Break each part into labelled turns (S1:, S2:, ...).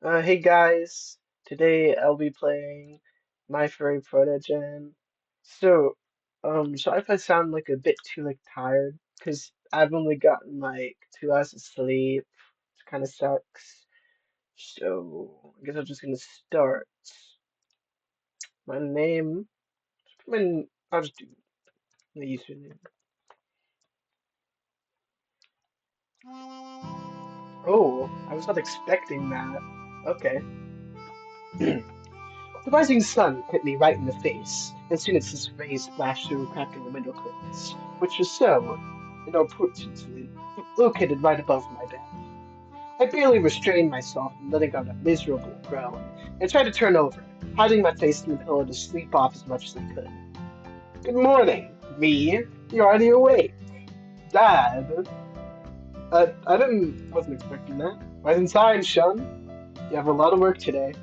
S1: Hey guys, today I'll be playing my Furry Protogen. So, sorry if I sound like a bit too tired, because I've only gotten 2 hours of sleep, which kind of sucks. So, I guess I'm just gonna start. My name, I'll just do the username. Oh, I was not expecting that. Okay. The rising sun hit me right in the face as soon as its rays splashed through a crack in the window curtains, which was so inopportunely located right above my bed. I barely restrained myself from letting out a miserable groan and tried to turn over, hiding my face in the pillow to sleep off as much as I could. Good morning, me. You're already awake. Dad. Wasn't expecting that. Rise inside, Shun. You have a lot of work today.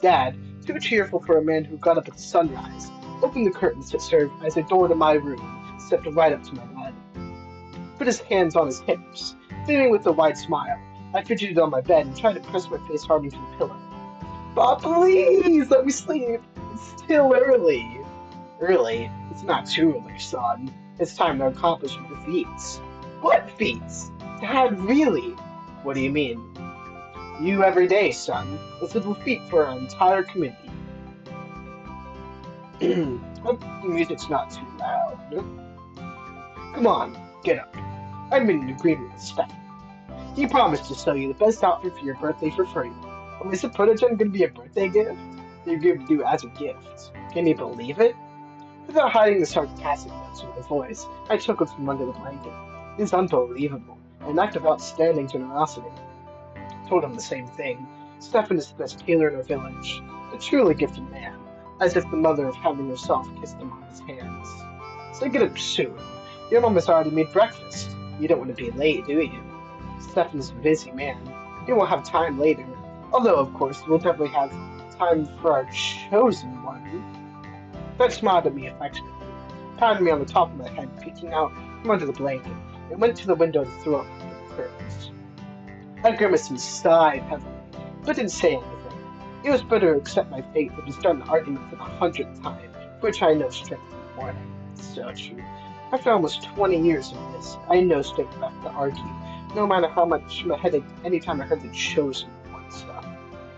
S1: Dad, too cheerful for a man who got up at sunrise, opened the curtains that served as a door to my room, stepped right up to my bed, put his hands on his hips, beaming with a wide smile. I fidgeted on my bed and tried to press my face hard into the pillow. Bob, please let me sleep. It's still early. Early? It's not too early, son. It's time to accomplish your feats. What feats? Dad, really? What do you mean? You every day, son. It's a defeat for our entire community. Hope the music's not too loud. Come on, get up. I'm in agreement with Stefan. He promised to sell you the best outfit for your birthday for free. Oh, is the Protogen going to be a birthday gift? You're going to do as a gift. Can you believe it? Without hiding the sarcastic notes in my voice, I took it from under the blanket. It's unbelievable, an act of outstanding generosity. Told him the same thing. Stefan is the best tailor in our village. A truly gifted man, as if the mother of heaven herself kissed him on his hands. So get up soon. Your mom has already made breakfast. You don't want to be late, do you? Stefan is a busy man. He won't have time later. Although, of course, we'll definitely have time for our chosen one. Fred smiled at me affectionately, patted me on the top of my head, peeking out from under the blanket, and went to the window to throw open the curtains. I grimaced and sighed heavily, but didn't say anything. It was better to accept my fate than to start an argument for the 100th time, for which I had no strength in the morning. So true. After almost 20 years of this, I had no strength left to argue, no matter how much my head ached any time I heard the chosen one stuff.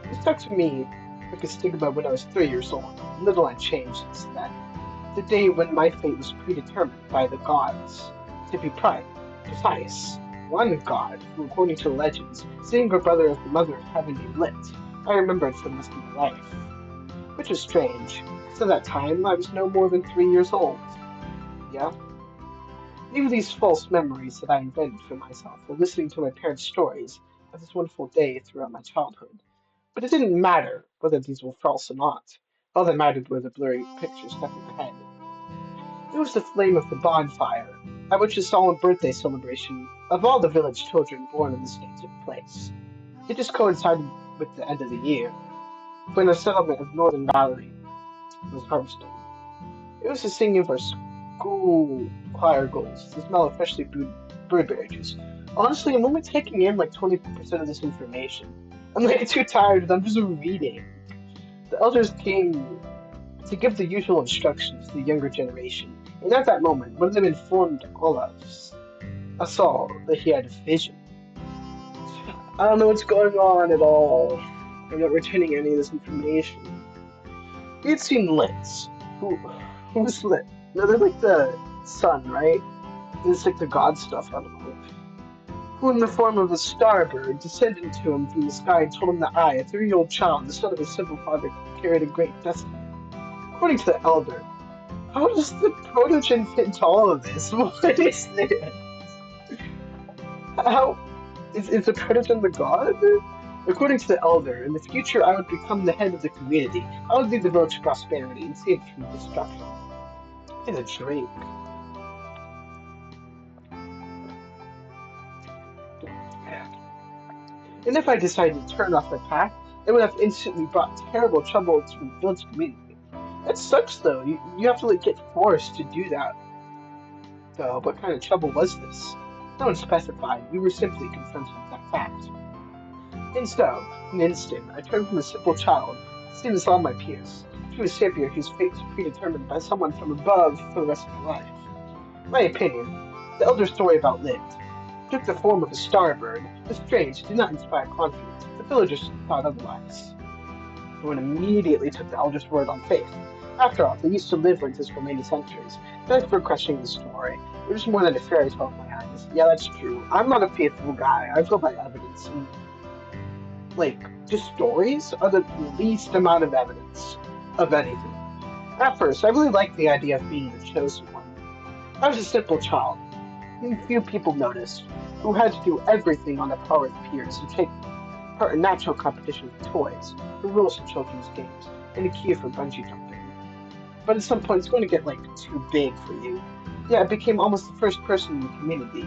S1: It stuck to me like a stigma when I was 3 years old, and little had changed since then. The day when my fate was predetermined by the gods. To be precise, one god, who according to legends, is the younger brother of the mother of heaven named Lit, I remembered for the rest of my life. Which is strange, because at that time I was no more than 3 years old. Yeah? Maybe these false memories that I invented for myself were listening to my parents' stories of this wonderful day throughout my childhood. But it didn't matter whether these were false or not. All that mattered were the blurry pictures stuck in my head. It was the flame of the bonfire, at which a solemn birthday celebration of all the village children born in this day took place. It just coincided with the end of the year, when the settlement of Northern Valley was harvesting. It was the singing of our school choir goals, the smell of freshly brewed birdberry juice. Honestly, I'm only taking in 20% of this information. I'm too tired, I'm just reading. The elders came to give the usual instructions to the younger generation, and at that moment, one of them informed us all, that he had a vision. I don't know what's going on at all. I'm not retaining any of this information. He had seen Liz. Who's Liz? No, they're like the sun, right? It's like the god stuff, I don't know. Who, in the form of a starbird, descended to him from the sky and told him that I, a 3-year-old child, the son of his simple father, carried a great destiny. According to the elder, how does the protogen fit into all of this? What is this? How is the protogen the god? According to the elder, in the future I would become the head of the community. I would lead the village to prosperity and save it from destruction. In a drink. And if I decided to turn off my pack, it would have instantly brought terrible trouble to the village community. That sucks though. You have to get forced to do that. So what kind of trouble was this? No one specified. We were simply confronted with that fact. In an instant, I turned from a simple child, seen as all my peers, to a savior whose fate was predetermined by someone from above for the rest of my life. In my opinion, the elder story about Lind took the form of a starbird, was strange, did not inspire confidence, but the villagers thought otherwise. Everyone immediately took the elder's word on faith. After all, they used to live like this for many centuries. Thanks for questioning the story. It was more than a fairy tale in my eyes. Yeah, that's true. I'm not a faithful guy. I go by evidence, and just stories are the least amount of evidence of anything. At first, I really liked the idea of being the chosen one. I was a simple child, whom few people noticed, who had to do everything on a par with peers and take part in natural competition for toys, the rules of children's games, and a cue for bungee jumping. But at some point, it's going to get too big for you. Yeah, I became almost the first person in the community,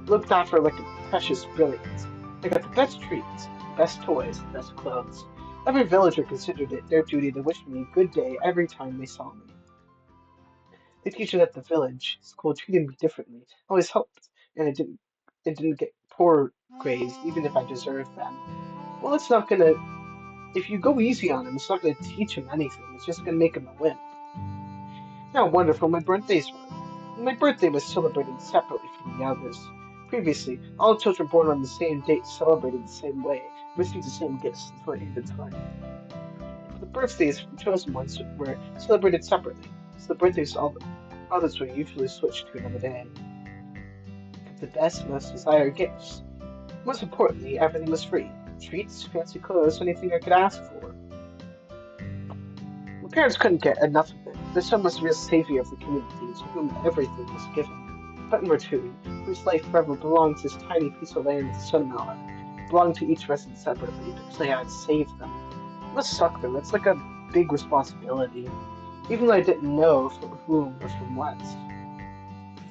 S1: looked after like a precious brilliance. I got the best treats, the best toys, the best clothes. Every villager considered it their duty to wish me a good day every time they saw me. The teachers at the village school treated me differently, always helped, and it didn't get poor grades, even if I deserved them. Well, it's not gonna. If you go easy on him, it's not gonna teach him anything. It's just gonna make him a wimp. How wonderful my birthdays were! My birthday was celebrated separately from the others. Previously, all children born on the same date celebrated the same way, received the same gifts until it ended time. But the birthdays of the chosen ones were celebrated separately, so the birthdays of all the others were usually switched to another day. Got the best, most desired gifts. Most importantly, everything was free. Treats, fancy clothes, anything I could ask for. My parents couldn't get enough of it. Their son was the real savior of the community, to whom everything was given. But in return, whose life forever belonged to this tiny piece of land with the sun on it, belonged to each resident separately, because I had saved them. It must suck though, it's like a big responsibility, even though I didn't know from whom or from what.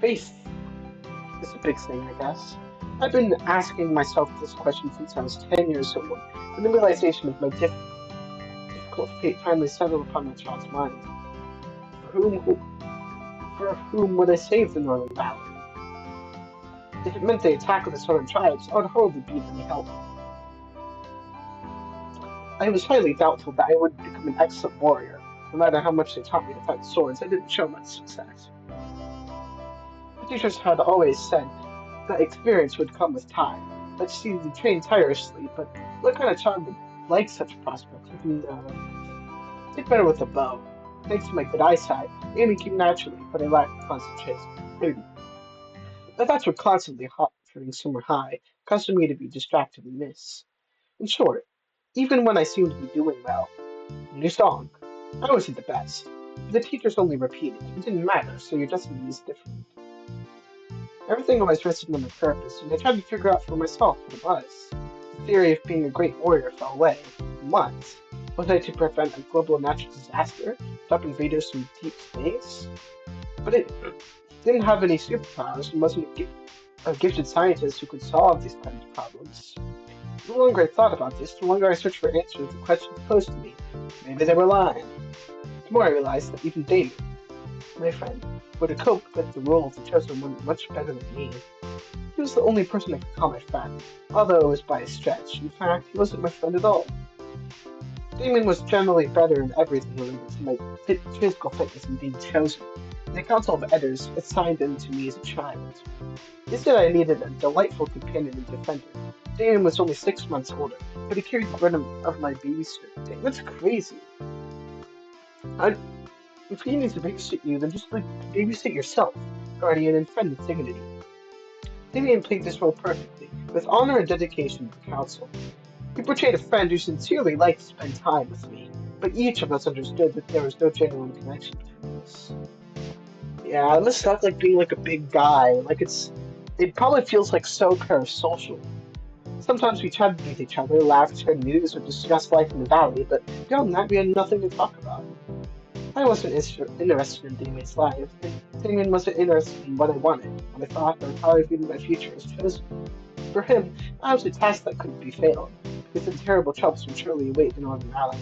S1: Faith is a big thing, I guess. I've been asking myself this question since I was 10 years old, when the realization of my difficult fate finally settled upon my child's mind. For whom would I save the Northern Valley? If it meant the attack of the Southern tribes, I would hardly be of any help. I was highly doubtful that I would become an excellent warrior. No matter how much they taught me to fight swords, I didn't show much success. The teachers had always said that experience would come with time. I'd see the train tirelessly, but what kind of child would like such prospects? Even did better with a bow. Thanks to my good eyesight, aiming came naturally, but I lacked concentration. My thoughts were constantly hovering somewhere high, causing me to be distracted and miss. In short, even when I seemed to be doing well, new song, I wasn't the best. But the teachers only repeated. It didn't matter, so your destiny is different. Everything always rested on my purpose, and I tried to figure out for myself what it was. The theory of being a great warrior fell away. And what? Was I to prevent a global natural disaster? Stop invaders from deep space? But it didn't have any superpowers and wasn't a gifted scientist who could solve these kinds of problems. The longer I thought about this, the longer I searched for answers to questions posed to me. Maybe they were lying. The more I realized that even Damon, my friend, would have coped with the role of the chosen one much better than me. He was the only person I could call my friend, although it was by a stretch. In fact, he wasn't my friend at all. Damon was generally better in everything related to my physical fitness and being chosen. The Council of Elders assigned him to me as a child. They said I needed a delightful companion and defender. Damon was only 6 months older, but he carried the burden of my babysitter. That's crazy. I, if he needs to babysit you, then just babysit yourself, guardian and friend with dignity. Damien played this role perfectly, with honor and dedication to the council. He portrayed a friend who sincerely liked to spend time with me, but each of us understood that there was no genuine connection between us. Yeah, it must suck being a big guy. It probably feels so parasocial. Sometimes we chatted with each other, laughed, shared news, or discussed life in the valley, but beyond that, we had nothing to talk about. I wasn't interested in Damien's life, and Damien wasn't interested in what I wanted, what I thought, or how I viewed my future as chosen. For him, I was a task that couldn't be failed, because the terrible troubles would surely await the Northern Valley.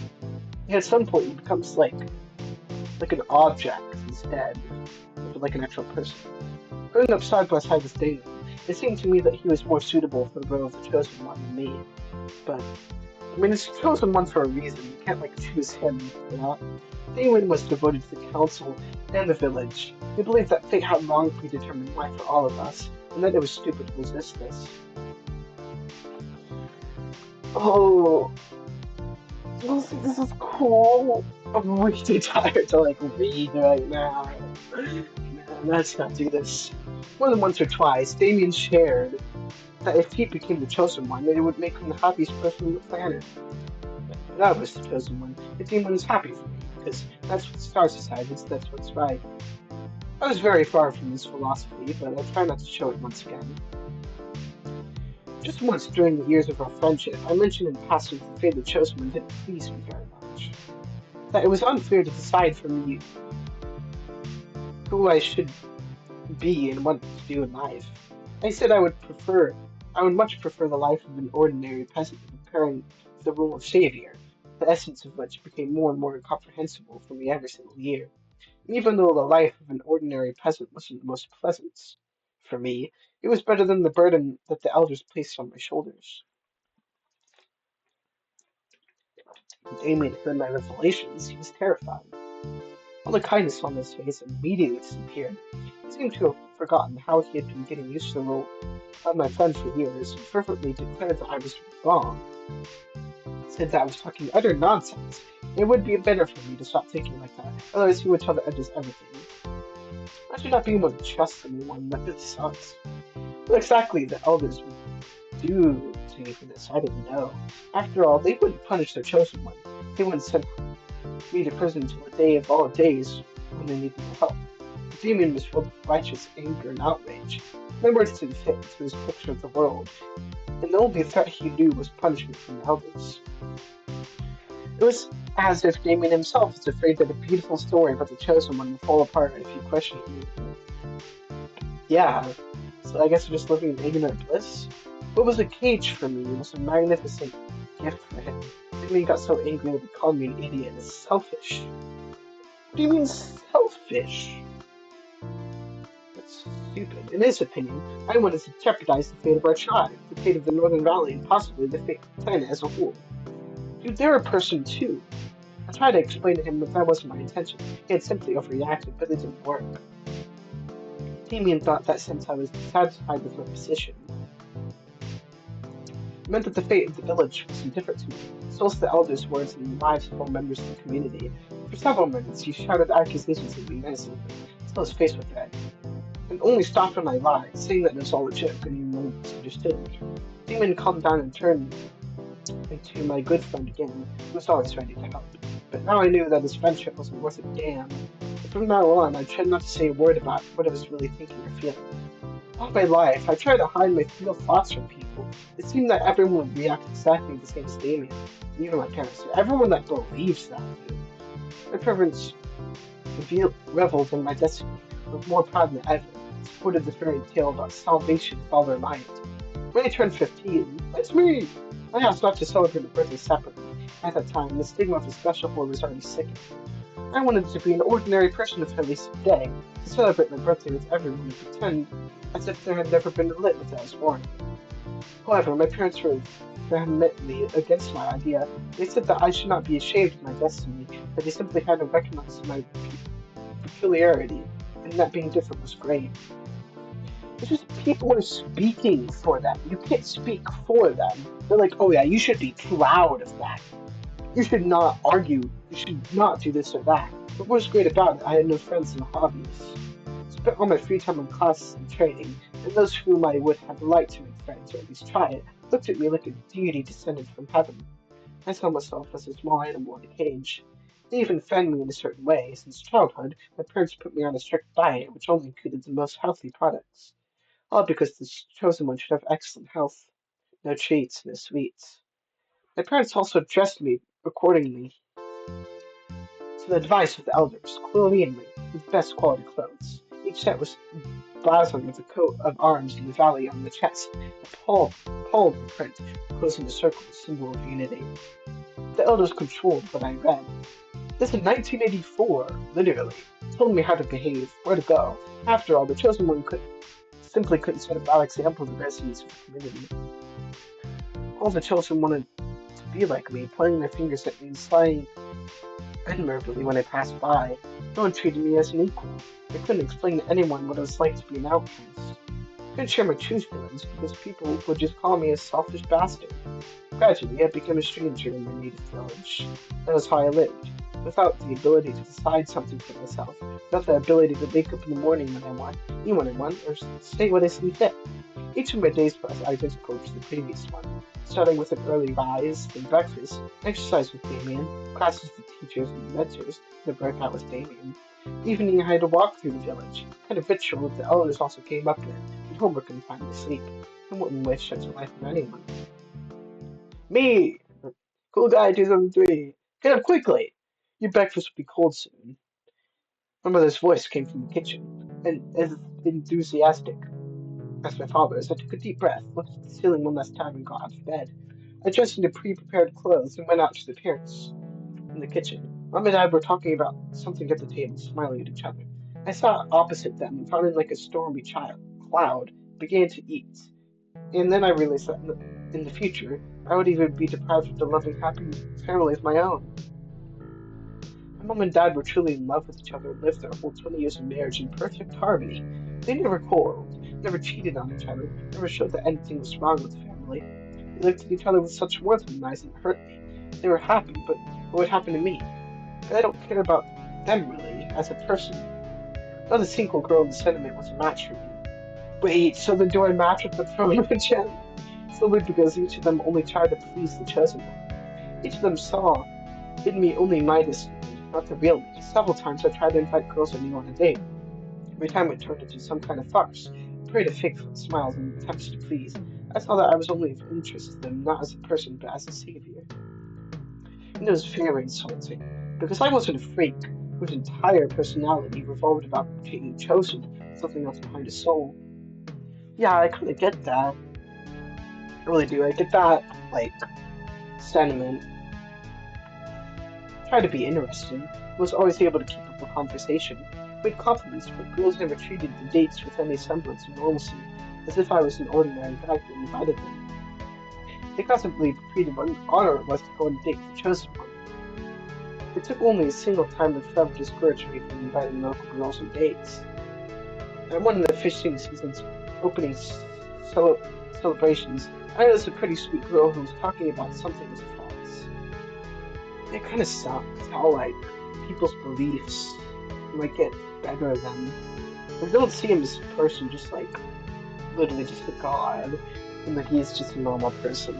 S1: And at some point, he becomes like an object instead, of an actual person. Growing up side by side with Damien, It seemed to me that he was more suitable for the role of the chosen one than me. But, I mean, it's chosen one for a reason. You can't, like, choose him for that. Damon was devoted to the council and the village. He believed that fate had long predetermined life for all of us, and that it was stupid to resist this. Oh, I don't think this is cool. I'm way too tired to like read right now. Man, let's not do this. More than once or twice, Damien shared that if he became the chosen one, it would make him the happiest person on the planet. But I was the chosen one. The demon was happy for me, because that's what the stars decided, so that's what's right. I was very far from this philosophy, but I try not to show it once again. Just once during the years of our friendship, I mentioned in passing that the fate of the chosen one didn't please me very much. That it was unfair to decide for me who I should be and what to do in life. I said I would much prefer the life of an ordinary peasant preparing for the role of savior, the essence of which became more and more incomprehensible for me every single year. Even though the life of an ordinary peasant wasn't the most pleasant for me, it was better than the burden that the elders placed on my shoulders. When Damien heard my revelations, he was terrified. All the kindness on his face immediately disappeared. He seemed to have forgotten how he had been getting used to the role of my friend for years, and fervently declared that I was wrong. Said that I was talking utter nonsense. It would be better for me to stop thinking like that, otherwise he would tell the others everything. I should not be able to trust anyone, that really sucks. What exactly the elders would do to me for this, I didn't know. After all, they wouldn't punish their chosen one. They wouldn't send me to prison until the day of all days when they needed help. The demon was filled with righteous anger and outrage. My words didn't fit into his picture of the world, and the only threat he knew was punishment from the elders. It was as if Damien himself was afraid that a beautiful story about the chosen one would fall apart if he questioned me. Yeah, so I guess we're just living in ignorant bliss. What was a cage for me was a magnificent gift for him. Damien got so angry that he called me an idiot and selfish. What do you mean selfish? That's stupid. In his opinion, I wanted to jeopardize the fate of our tribe, the fate of the Northern Valley, and possibly the fate of the planet as a whole. Dude, they're a person too. I tried to explain to him that that wasn't my intention. He had simply overreacted, but it didn't work. Damien thought that since I was dissatisfied with my position, it meant that the fate of the village was indifferent to me. So also the elders' words and the lives of all members of the community. For several minutes, he shouted accusations at me menacingly, until his face was red, and only stopped when I lied, saying that it was all a joke and no one misunderstood me. Damon calmed down and turned into my good friend again, who was always ready to help. But now I knew that his friendship wasn't worth a damn. And from now on, I tried not to say a word about what I was really thinking or feeling. All my life, I tried to hide my real thoughts from people. It seemed that everyone would react exactly the same as Damien, even my parents. Everyone that believes that, dude. My parents reveled in my destiny, with more pride than ever, supported the fairy tale about salvation with all their might. When I turned 15, that's me! I asked not to celebrate my birthday separately. At that time, the stigma of a special boy was already sickening. I wanted to be an ordinary person for at least a day, to celebrate my birthday with everyone and pretend as if there had never been a lit that I was born. However, my parents were vehemently against my idea. They said that I should not be ashamed of my destiny, that they simply hadn't recognized my peculiarity, and that being different was great. It's just people are speaking for them. You can't speak for them. They're like, oh yeah, you should be proud of that. You should not argue. You should not do this or that. But what was great about it, I had no friends and hobbies. Spent all my free time on classes and training, and those whom I would have liked to make friends, or at least try it, looked at me like a deity descended from heaven. I saw myself as a small animal in a cage. They even fed me in a certain way. Since childhood, my parents put me on a strict diet, which only included the most healthy products. All because the chosen one should have excellent health. No treats, no sweets. My parents also dressed me accordingly to the advice of the elders, clothing me with best quality clothes. Each set was blazoned with a coat of arms in the valley on the chest, a palm print closing the circle, a symbol of unity. The elders controlled what I read. This in 1984, literally, told me how to behave, where to go. After all, the chosen one could simply couldn't set a bad example of residents of the community. All the children wanted to be like me, pointing their fingers at me and slying admirably when I passed by. No one treated me as an equal. I couldn't explain to anyone what it was like to be an outcast. I couldn't share my true feelings because people would just call me a selfish bastard. Gradually, I became a stranger in my native village. That was how I lived, without the ability to decide something for myself, without the ability to wake up in the morning when I want, eat when I want, or say what I see fit. Each of my days passed identical to the previous one, starting with an early rise, then breakfast, exercise with Damien, classes with teachers and mentors, then workout with Damien. Evening, I had to walk through the village, kind of ritual that the elders also came up with, and homework and finally sleep. I wouldn't wish such a life on anyone. Me! Cool guy 2003! Get up quickly! Your breakfast will be cold soon. My mother's voice came from the kitchen, and as enthusiastic as my father's. I took a deep breath, looked at the ceiling one last time, and got out of bed. I dressed into pre-prepared clothes and went out to the parents in the kitchen. Mom and Dad were talking about something at the table, smiling at each other. I sat opposite them, and frowning like a stormy cloud, began to eat. And then I realized that in the future, I would even be deprived of the loving, happy family of my own. My mom and dad were truly in love with each other and lived their whole 20 years of marriage in perfect harmony. They never quarreled, never cheated on each other, never showed that anything was wrong with the family. They looked at each other with such warmth in their eyes and it hurt me. They were happy, but what would happen to me? But I don't care about them really, as a person. Not a single girl in the sentiment was a match for me. Wait, so then do I match with the Protogen? Solely because each of them only tried to please the chosen one. Each of them saw in me only my destiny, not the real me. Several times I tried to invite girls I knew on a date. Every time it turned into some kind of farce, a parade of fake smiles and attempts to please. I saw that I was only of interest to them, not as a person, but as a savior. And it was very insulting, because I wasn't a freak whose entire personality revolved about being chosen, something else behind a soul. Yeah, I kind of get that. I really do. I get that, sentiment. Tried to be interesting, was always able to keep up a conversation, made compliments, but girls never treated the dates with any semblance of normalcy, as if I was an ordinary guy who invited them. They constantly repeated what an honor it was to go on a date with the chosen one. It took only a single time that forever discouraged me from inviting local girls on dates. At one of the fishing season's opening celebrations, I noticed a pretty sweet girl who was talking about something with friends. It kind of sucks how people's beliefs get better than they don't see him as a person, just literally just a god, and that he's just a normal person.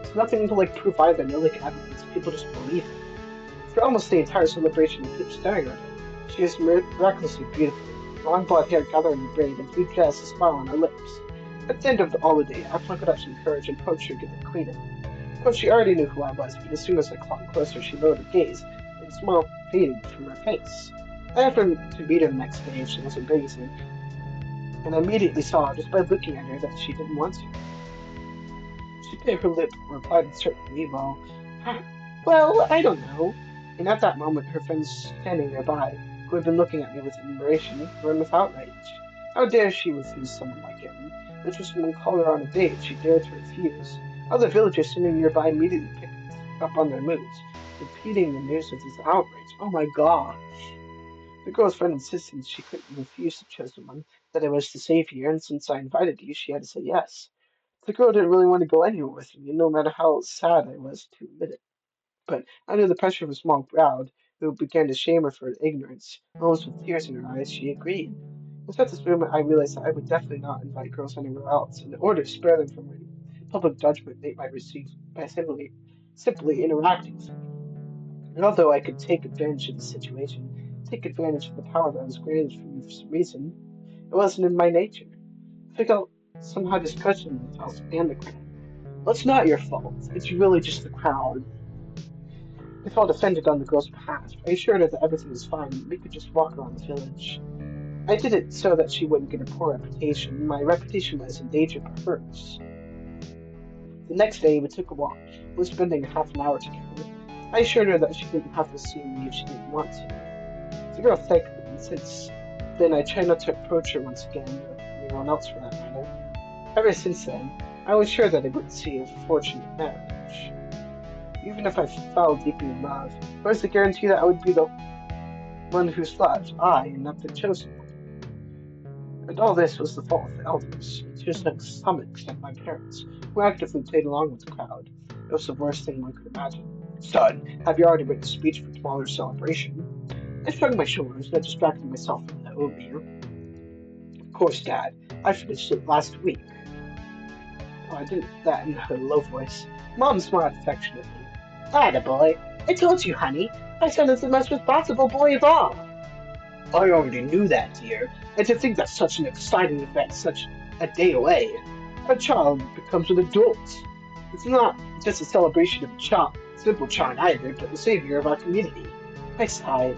S1: It's nothing to prove either, no evidence. People just believe it. For almost the entire celebration, I kept staring at her. She was miraculously beautiful, long blonde hair gathered in a braid, and blue dress, a smile on her lips. At the end of all the day, I plucked up some courage and approached her to get acquainted. Of course, she already knew who I was, but as soon as I clung closer, she lowered her gaze, and the smile faded from her face. I offered to meet her the next day if she wasn't busy, and I immediately saw, just by looking at her, that she didn't want to. She bit her lip and replied uncertainly, well, I don't know. And at that moment, her friends standing nearby, who had been looking at me with admiration, burned with outrage. How dare she refuse someone like him? This was someone called her on a date, she dared to refuse. Other villagers sitting nearby immediately picked up on their moods, repeating the news of this outrage. Oh my gosh. The girl's friend insisted she couldn't refuse the chosen one, that I was the savior, and since I invited you, she had to say yes. The girl didn't really want to go anywhere with me, no matter how sad I was to admit it. But under the pressure of a small crowd, who began to shame her for her ignorance, almost with tears in her eyes, she agreed. It was at this moment I realized that I would definitely not invite girls anywhere else, in order to spare them from any public judgment they might receive by simply interacting with me. And although I could take advantage of the situation, take advantage of the power that was granted for me for some reason, it wasn't in my nature. I felt somehow disgusted with myself and the crowd. Well, it's not your fault. It's really just the crowd. I felt offended on the girl's behalf. I assured her that everything was fine and we could just walk around the village. I did it so that she wouldn't get a poor reputation. My reputation was in danger but hers. The next day we took a walk. We were spending half an hour together. I assured her that she didn't have to see me if she didn't want to. The girl thanked me, and since then I tried not to approach her once again, or anyone else for that matter. Ever since then, I was sure that I wouldn't see a fortunate marriage. Even if I fell deeply in love, where's the guarantee that I would be the one who's loved, I, and not the chosen one? And all this was the fault of the elders, to some extent my parents, who actively played along with the crowd. It was the worst thing one could imagine. Son, have you already written a speech for tomorrow's celebration? I shrugged my shoulders, not distracting myself from the oatmeal. Of course, Dad. I finished it last week. Oh, I did that in her low voice. Mom smiled affectionately. Attaboy. I told you, honey. My son is the most responsible boy of all. I already knew that, dear. And to think that such an exciting event, such a day away, a child becomes an adult. It's not just a celebration of a child, simple child either, but the savior of our community. I sighed.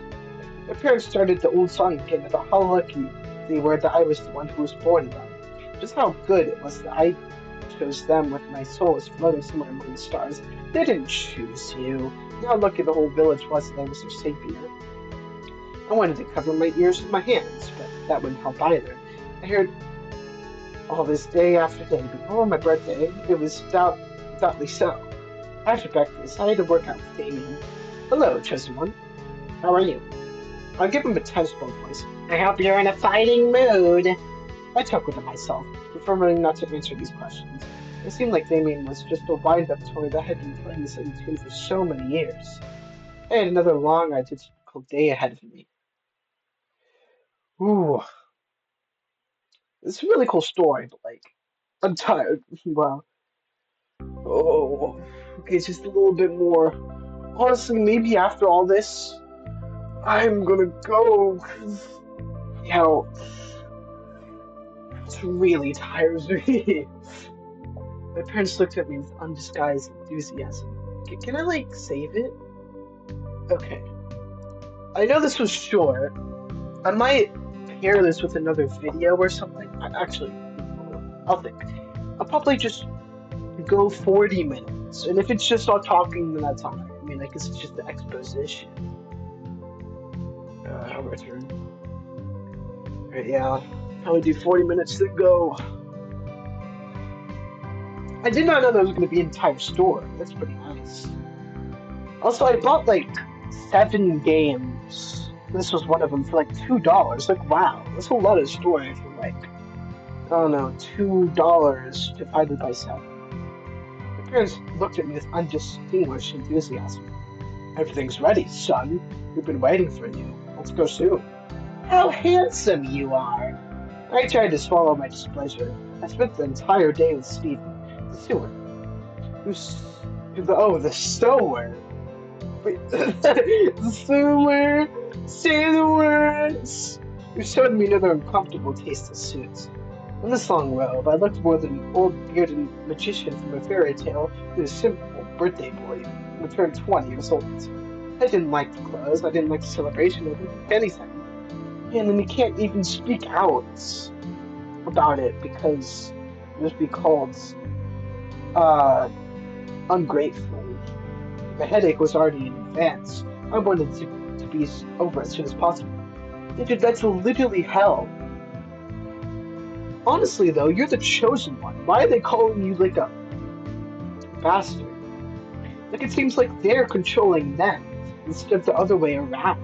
S1: My parents started the old song again about how lucky they were that I was the one who was born in them. Just how good it was that I chose them with my soul as floating somewhere among the stars. They didn't choose you. How lucky the whole village was that I was their savior. I wanted to cover my ears with my hands, but that wouldn't help either. I heard all this day after day before my birthday. It was doubtly so. After breakfast, I had to work out with Damien. Hello, chosen one. How are you? I'll give him a tense-tone voice. I hope you're in a fighting mood. I chuckled to myself, preferring not to answer these questions. It seemed like Damien was just a wind-up toy that had been playing the same tune for so many years. I had another long, identical day ahead of me. Ooh, it's a really cool story, but I'm tired. Wow. Oh, okay, just a little bit more. Honestly, maybe after all this, I'm gonna go. 'Cause, you know, it's really tires me. My parents looked at me with undisguised enthusiasm. Can I, save it? Okay. I know this was short. I might pair this with another video or something. Actually, I'll think. I'll probably just go 40 minutes. And if it's just all talking, then that's fine. I mean, I guess it's just the exposition. Return. Right, yeah. Probably do 40 minutes to go. I did not know there was going to be an entire story. That's pretty nice. Also, I bought 7 games. This was one of them for $2. Wow, that's a lot of story for I don't know, $2 divided by 7. My parents looked at me with undistinguished enthusiasm. Everything's ready, son. We've been waiting for you. Let's go soon. How handsome you are! I tried to swallow my displeasure. I spent the entire day with Stephen, the sewer. The sewer. Wait, the sewer. Say the words. Who showed me another uncomfortable taste of suits. In this long robe, I looked more than an old bearded magician from a fairy tale than a simple birthday boy who turned 20 years old. I didn't like the clothes, I didn't like the celebration, I didn't like anything. And then you can't even speak out about it because it would be called ungrateful. The headache was already in advance. I wanted to be over as soon as possible. Dude, that's literally hell. Honestly, though, you're the chosen one. Why are they calling you a bastard? It seems like they're controlling them instead of the other way around.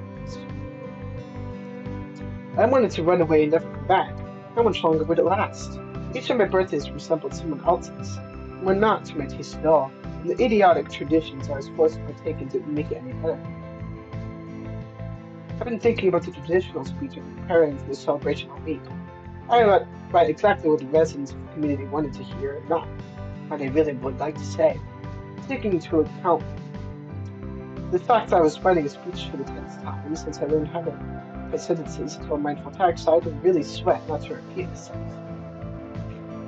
S1: I wanted to run away and never come back. How much longer would it last? Each of my birthdays resembled someone else's. Were not to my taste at all, and the idiotic traditions I was forced to partake in didn't make it any better. I've been thinking about the traditional speech and preparing for the celebration all week. I write exactly what the residents of the community wanted to hear, and not what they really would like to say. Taking into account the fact that I was writing a speech for the 10th time since I learned how to put sentences into a mindful text, I had to really sweat not to repeat myself.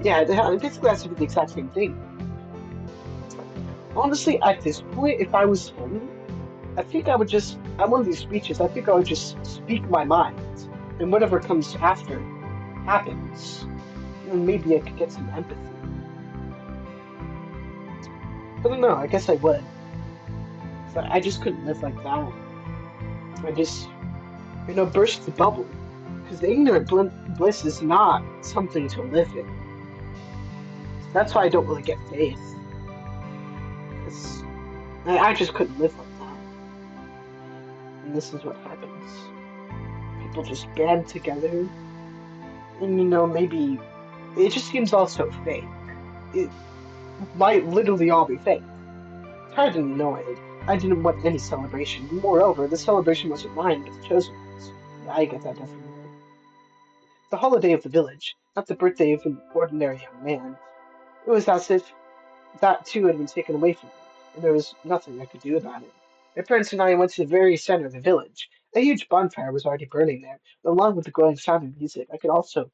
S1: Yeah, basically that's the exact same thing. Honestly, at this point, if I was him, I think I would just, at one of these speeches, I think I would just speak my mind, and whatever comes after happens. And maybe I could get some empathy. I don't know, I guess I would. I just couldn't live like that. I just, burst the bubble. Because ignorant bliss is not something to live in. So that's why I don't really get faith. Because I just couldn't live like that. And this is what happens. People just band together, and maybe it just seems all so fake. It might literally all be fake. It's hard to annoyed. I didn't want any celebration. Moreover, the celebration wasn't mine, but the chosen ones. Yeah, I get that definitely. The holiday of the village, not the birthday of an ordinary young man. It was as if that too had been taken away from me, and there was nothing I could do about it. My parents and I went to the very center of the village. A huge bonfire was already burning there, and along with the growing sound of music, I could also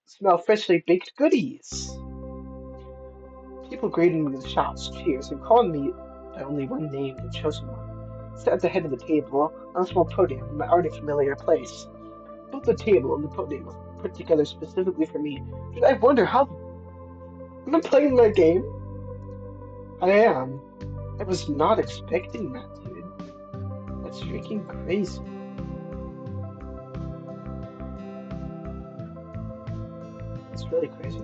S1: smell freshly baked goodies. People greeted me with shouts, cheers, and calling me by only one name, the chosen one. I sat at the head of the table on a small podium in my already familiar place. Both the table and the podium were put together specifically for me. Did I wonder how am I playing my game? I am. I was not expecting that, dude. That's freaking crazy. It's really crazy.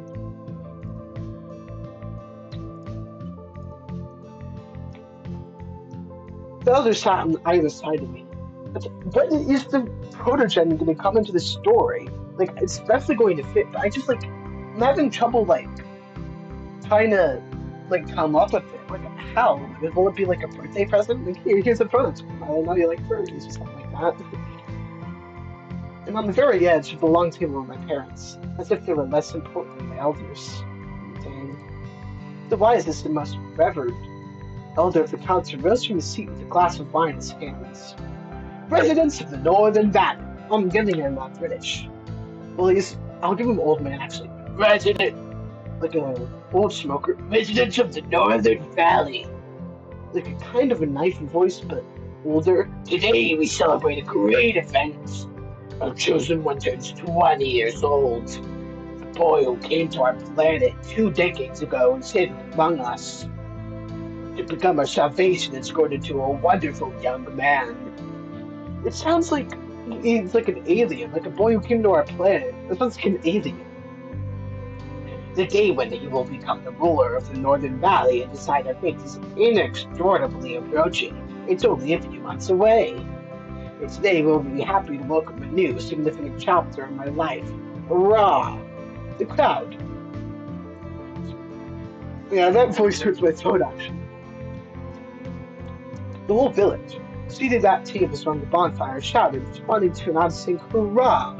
S1: The other sat on either side of me. But what is the Protogen going to come into the story? Like, it's definitely going to fit, but I'm having trouble, trying to, come up with it. Like, how? Will it be like a birthday present? Like, here's a Protogen. I don't know you like furries or something like that. And on the very edge of the long table were my parents, as if they were less important than my elders. Dang. The wisest and most revered elder of the council rose from his seat with a glass of wine in his hands. Residents of the Northern Valley. I'm giving him British. Well, I'll give him old man actually. Resident, like a old smoker. Residents of the Northern Valley. Like a kind of a knife voice, but older. Today we celebrate a great event. Our chosen one turns 20 years old. The boy who came to our planet 2 decades ago and stayed among us. To become our salvation and grown into a wonderful young man. It sounds like he's like an alien, like a boy who came to our planet. It sounds like an alien. The day when he will become the ruler of the Northern Valley and decide our fate is inexorably approaching. It's only a few months away. And today we'll be happy to welcome a new, significant chapter in my life. Hurrah! The crowd. Yeah, that voice hurts my throat, actually. The whole village, seated at tables around the bonfire, shouted, responding to an odd-sync hurrah.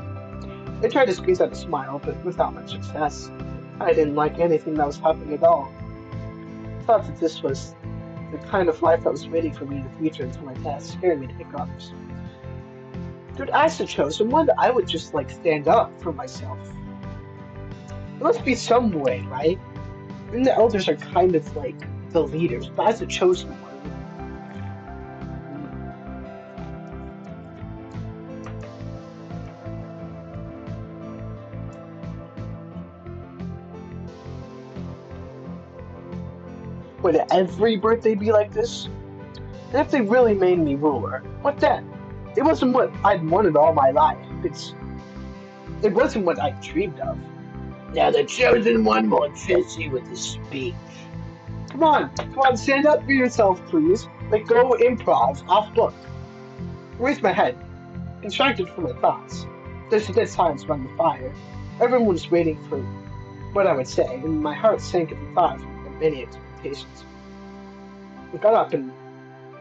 S1: I tried to squeeze out a smile, but without much success. I didn't like anything that was happening at all. I thought that this was the kind of life that was waiting for me in the future until my death, scaring me to pick others. Dude, as the chosen one, I would just stand up for myself. There must be some way, right? And the elders are kind of like the leaders, but as the chosen one, would every birthday be like this? And if they really made me ruler, what then? It wasn't what I'd wanted all my life. It wasn't what I dreamed of. Now the chosen one will address you with a speech. Come on, stand up for yourself, please. Go improv, off book. I raised my head, distracted from my thoughts. There's a dead silence around the fire. Everyone was waiting for what I would say, and my heart sank at the thought of my many expectations. I got up and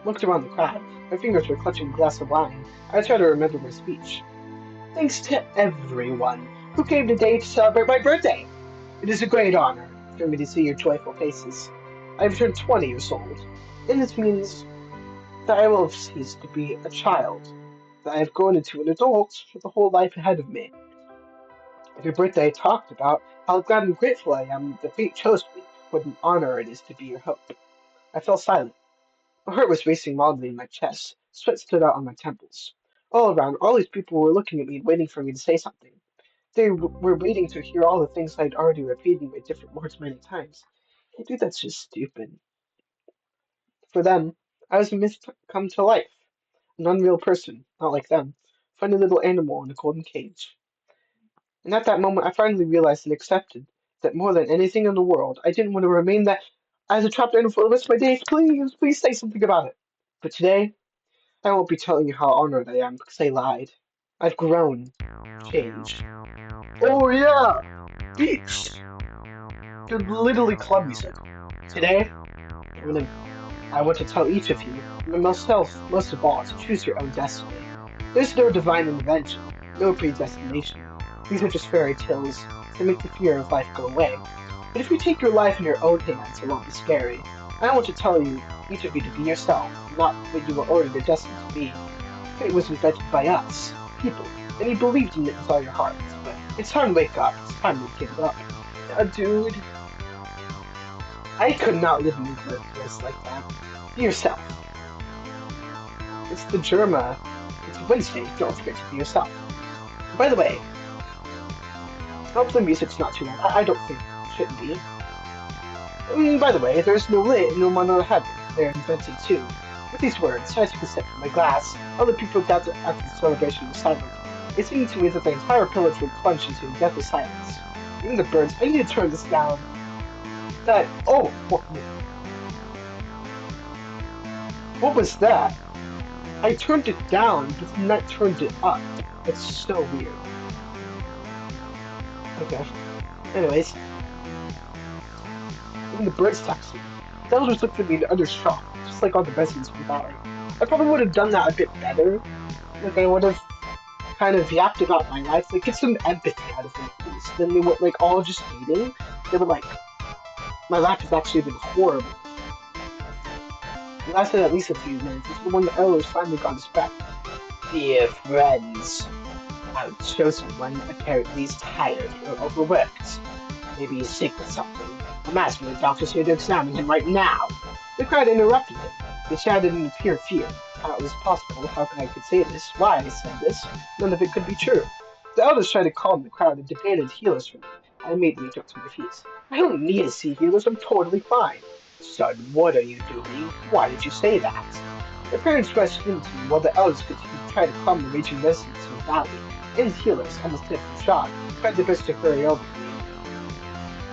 S1: looked around the crowd. My fingers were clutching a glass of wine. I tried to remember my speech. Thanks to everyone who came today to celebrate my birthday. It is a great honor for me to see your joyful faces. I have turned 20 years old, and this means that I will have ceased to be a child, that I have grown into an adult with a whole life ahead of me. Every birthday I talked about how glad and grateful I am that fate chose me, what an honor it is to be your hope. I fell silent. My heart was racing wildly in my chest. Sweat stood out on my temples. All around, all these people were looking at me, waiting for me to say something. They were waiting to hear all the things I'd already repeated with different words many times. I think that's just stupid. For them, I was a myth come to life. An unreal person, not like them. funny little animal in a golden cage. And at that moment, I finally realized and accepted that more than anything in the world, I didn't want to remain that as a trapped animal for the rest of my days. Please, please say something about it. But today, I won't be telling you how honored I am because I lied. I've grown, changed. Oh yeah, beats. Could literally club music. Today, I want to tell each of you, and myself most of all, to choose your own destiny. There's no divine intervention, no predestination. These are just fairy tales to make the fear of life go away. But if you take your life in your own hands, it won't be scary. I want to tell you, each of you, to be yourself, not what you were ordered or destined to be. Fate was invented by us, people, and you believed in it with all your heart. But it's time to wake up. It's time to give it up. Dude, I could not live in a place like that. Be yourself. It's the Germa. It's Wednesday. Don't forget to be yourself. By the way, I hope the music's not too loud. I don't think it shouldn't be. By the way, there's no lit, no one in heaven. They're invented too. With these words, I took a sip from my glass. Other people gathered after the celebration was silent. It seemed to me that the entire village would plunge into deathly silence. Even the birds. I need to turn this down. What was that? I turned it down, but then that turned it up. It's so weird. Okay. Anyways, even the birds text me. The elders looked at me in utter shock, just like all the residents of the valley. I probably would have done that a bit better. Like, I would have kind of yapped about my life, like, get some empathy out of them, please. Then they were, like, all just hating. They were like, my life has actually been horrible. It lasted at least a few minutes until one of the elders finally got us back. Dear friends, I've chosen one apparently is tired or overworked. Maybe he's sick with something. I'm asking the doctors here to examine him right now. The crowd interrupted him. They shouted in pure fear. How it was possible, how I could say this, why I said this, none of it could be true. The elders tried to calm the crowd and demanded healers from me. I immediately jumped to my feet. I don't need to see healers, I'm totally fine. Son, what are you doing? Why did you say that? The parents rushed into me while the elders continued to try to calm the raging residents of the valley, and the healers, almost dead from shock, tried their best to hurry over me.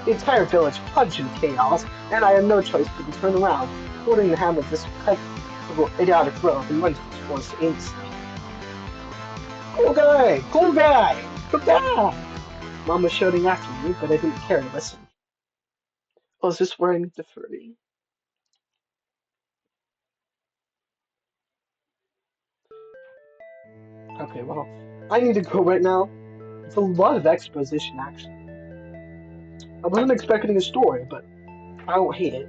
S1: The entire village plunged in chaos, and I had no choice but to turn around, holding the hand of this idiotic rogue and run to the forest aimlessly. Cool guy! Cool guy! Come back! Mom was shouting after me, but I didn't care to listen. I was just wearing the furry. Okay, well, I need to go right now. It's a lot of exposition, actually. I wasn't expecting a story, but I don't hate it.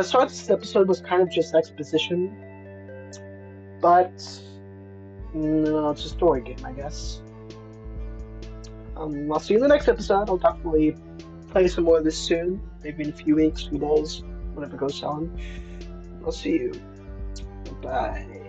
S1: Sorry this episode was kind of just exposition, but no, it's a story game, I guess. I'll see you in the next episode. I'll definitely play some more of this soon. Maybe in a few weeks, few days, whatever goes on. I'll see you. Bye.